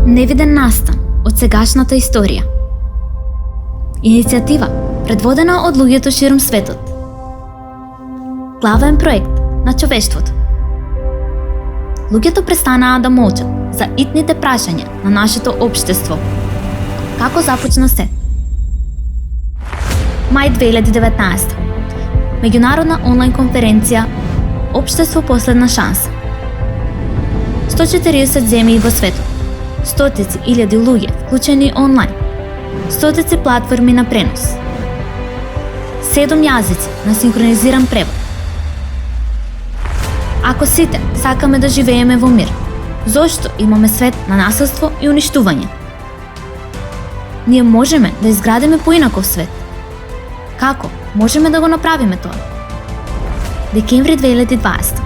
Невиден настан од сегашната историја. Иницијатива предводена од луѓето ширум светот. Главен проект на човештвото. Луѓето престанаа да молчат за итните прашања на нашето општество. Како започна се? Мај 2019. Меѓународна онлайн конференција Општество последна шанса. 140 земји во светот. Стотици илјади луѓе вклучени онлайн. Стотици платформи на пренос. 7 јазици на синхронизиран превод. Ако сите сакаме да живееме во мир, зошто имаме свет на насилство и уништување? Ние можеме да изградиме поинаков свет. Како можеме да го направиме тоа? Декември 2020.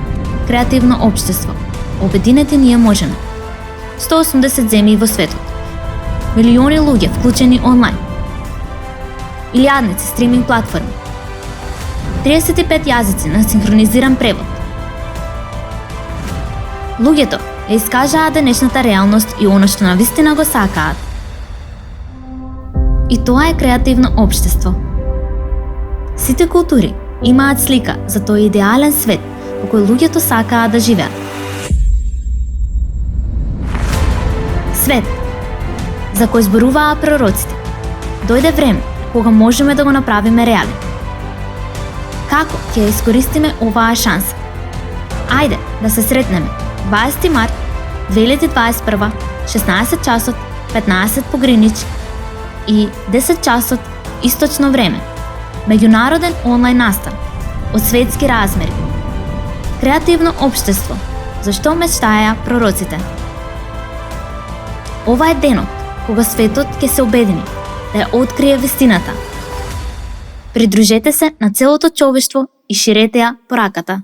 Креативно општество. Обединети ние можеме. 180 земји во светот. Милиони луѓе вклучени онлайн. Илјадници стриминг платформи. 35 јазици на синхронизиран превод. Луѓето ја искажаа денешната реалност и оно што навистина го сакаат. И тоа е креативно општество. Сите култури имаат слика за тој идеален свет во кој луѓето сакаат да живеат. Свет за кој зборуваа пророците. Дојде време кога можеме да го направиме реален. Како ќе ја искористиме оваа шанса? Ајде да се сретнеме 20 март 2021, 16 часот, 15 по Гринич и 10 часот источно време. Меѓународен онлайн настан од светски размери. Креативно општество, зашто мечтаеа пророците. Ова е денот кога светот ќе се обедини да ја открие вистината. Придружете се на целото човештво и ширете ја пораката.